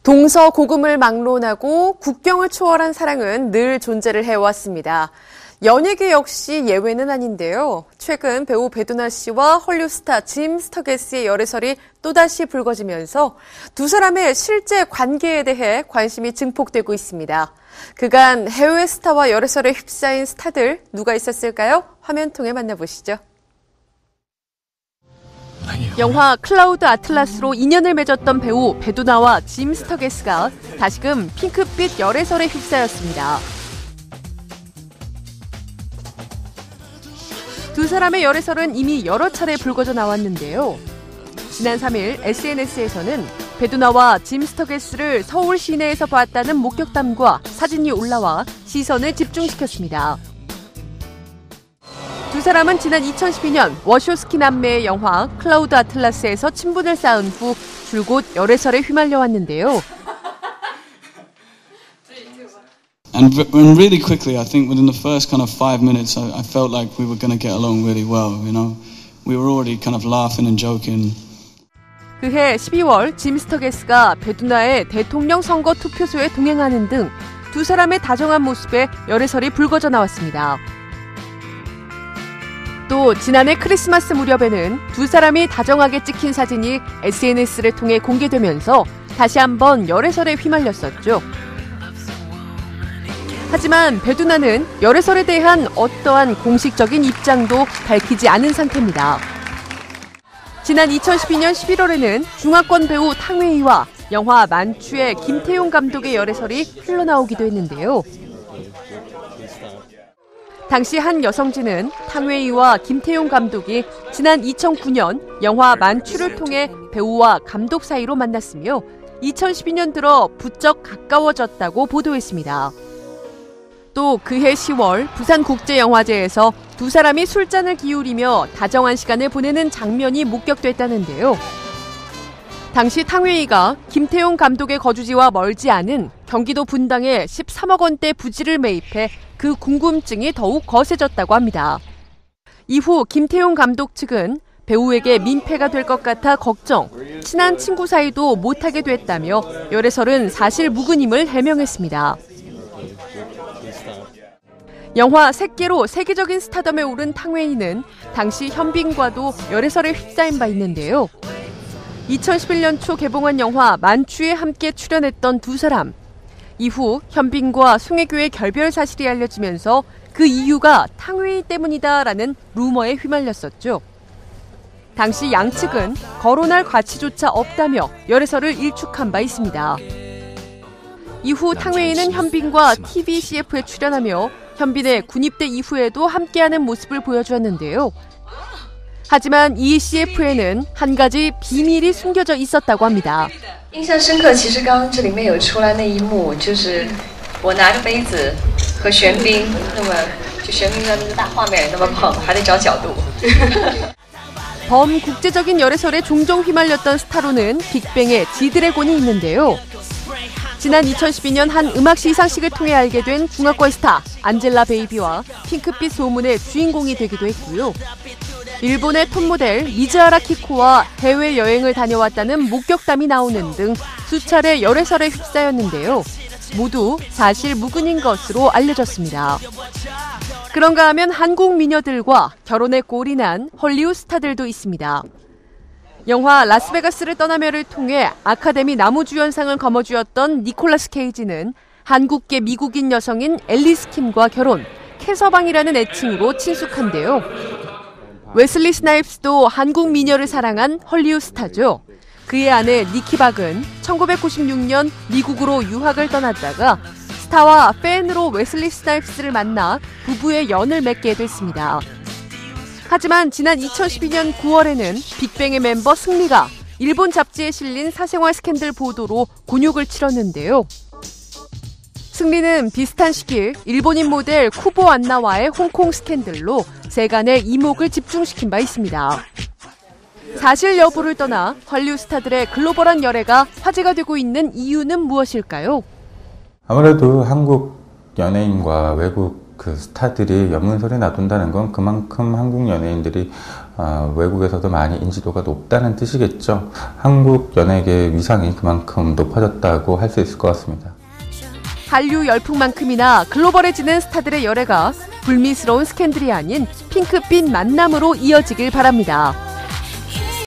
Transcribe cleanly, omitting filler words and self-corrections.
동서고금을 막론하고 국경을 초월한 사랑은 늘 존재를 해왔습니다. 연예계 역시 예외는 아닌데요. 최근 배우 배두나 씨와 헐리우드 스타 짐 스터게스의 열애설이 또다시 불거지면서 두 사람의 실제 관계에 대해 관심이 증폭되고 있습니다. 그간 해외 스타와 열애설에 휩싸인 스타들 누가 있었을까요? 화면 통해 만나보시죠. 영화 클라우드 아틀라스로 인연을 맺었던 배우 배두나와 짐 스터게스가 다시금 핑크빛 열애설에 휩싸였습니다. 두 사람의 열애설은 이미 여러 차례 불거져 나왔는데요. 지난 3일 SNS에서는 배두나와 짐 스터게스를 서울 시내에서 봤다는 목격담과 사진이 올라와 시선을 집중시켰습니다. 두 사람은 지난 2012년 워쇼스키 남매의 영화 클라우드 아틀라스에서 친분을 쌓은 후 줄곧 열애설에 휘말려 왔는데요. And really quickly, I think within the first kind of 5 minutes, I felt like we were going to get along really well, you know. We were already kind of laughing and joking. 그해 12월 짐 스터게스가 배두나의 대통령 선거 투표소에 동행하는 등 두 사람의 다정한 모습에 열애설이 불거져 나왔습니다. 또 지난해 크리스마스 무렵에는 두 사람이 다정하게 찍힌 사진이 SNS를 통해 공개되면서 다시 한번 열애설에 휘말렸었죠. 하지만 배두나는 열애설에 대한 어떠한 공식적인 입장도 밝히지 않은 상태입니다. 지난 2012년 11월에는 중화권 배우 탕웨이와 영화 만추의 김태용 감독의 열애설이 흘러나오기도 했는데요. 당시 한 여성지는 탕웨이와 김태용 감독이 지난 2009년 영화 만추를 통해 배우와 감독 사이로 만났으며 2012년 들어 부쩍 가까워졌다고 보도했습니다. 또 그해 10월 부산국제영화제에서 두 사람이 술잔을 기울이며 다정한 시간을 보내는 장면이 목격됐다는데요. 당시 탕웨이가 김태용 감독의 거주지와 멀지 않은 경기도 분당에 13억 원대 부지를 매입해 그 궁금증이 더욱 거세졌다고 합니다. 이후 김태용 감독 측은 배우에게 민폐가 될 것 같아 걱정, 친한 친구 사이도 못하게 됐다며 열애설은 사실 무근임을 해명했습니다. 영화 새끼로 세계적인 스타덤에 오른 탕웨이는 당시 현빈과도 열애설에 휩싸인 바 있는데요. 2011년 초 개봉한 영화 만추에 함께 출연했던 두 사람. 이후 현빈과 송혜교의 결별 사실이 알려지면서 그 이유가 탕웨이 때문이다라는 루머에 휘말렸었죠. 당시 양측은 거론할 가치조차 없다며 열애설을 일축한 바 있습니다. 이후 탕웨이는 현빈과 TV CF에 출연하며 현빈의 군입대 이후에도 함께하는 모습을 보여주었는데요. 하지만 이 CF에는 한 가지 비밀이 숨겨져 있었다고 합니다. 印象深刻，其实刚刚这里面有出来那一幕，就是我拿着杯子和玄彬，那么就玄彬的那个大画面那么胖，还得找角度。 범국제적인 열애설에 종종 휘말렸던 스타로는 빅뱅의 지드래곤이 있는데요. 지난 2012년 한 음악 시상식을 통해 알게 된 중화권 스타 안젤라 베이비와 핑크빛 소문의 주인공이 되기도 했고요. 일본의 톱모델 미즈하라 키코와 해외여행을 다녀왔다는 목격담이 나오는 등 수차례 열애설에 휩싸였는데요. 모두 사실 무근인 것으로 알려졌습니다. 그런가 하면 한국 미녀들과 결혼에 꼴이 난 헐리우드 스타들도 있습니다. 영화 라스베가스를 떠나며를 통해 아카데미 나무주연상을 거머쥐었던 니콜라스 케이지는 한국계 미국인 여성인 앨리스 킴과 결혼, 캐서방이라는 애칭으로 친숙한데요. 웨슬리 스나이프스도 한국 미녀를 사랑한 헐리우드 스타죠. 그의 아내 니키 박은 1996년 미국으로 유학을 떠났다가 스타와 팬으로 웨슬리 스나이프스를 만나 부부의 연을 맺게 됐습니다. 하지만 지난 2012년 9월에는 빅뱅의 멤버 승리가 일본 잡지에 실린 사생활 스캔들 보도로 곤욕을 치렀는데요. 승리는 비슷한 시기 일본인 모델 쿠보 안나와의 홍콩 스캔들로 세간의 이목을 집중시킨 바 있습니다. 사실 여부를 떠나 헐리우드 스타들의 글로벌한 열애가 화제가 되고 있는 이유는 무엇일까요? 아무래도 한국 연예인과 외국 그 스타들이 연문설이 놔둔다는 건 그만큼 한국 연예인들이 외국에서도 많이 인지도가 높다는 뜻이겠죠. 한국 연예계의 위상이 그만큼 높아졌다고 할 수 있을 것 같습니다. 한류 열풍만큼이나 글로벌해지는 스타들의 열애가 불미스러운 스캔들이 아닌 핑크빛 만남으로 이어지길 바랍니다.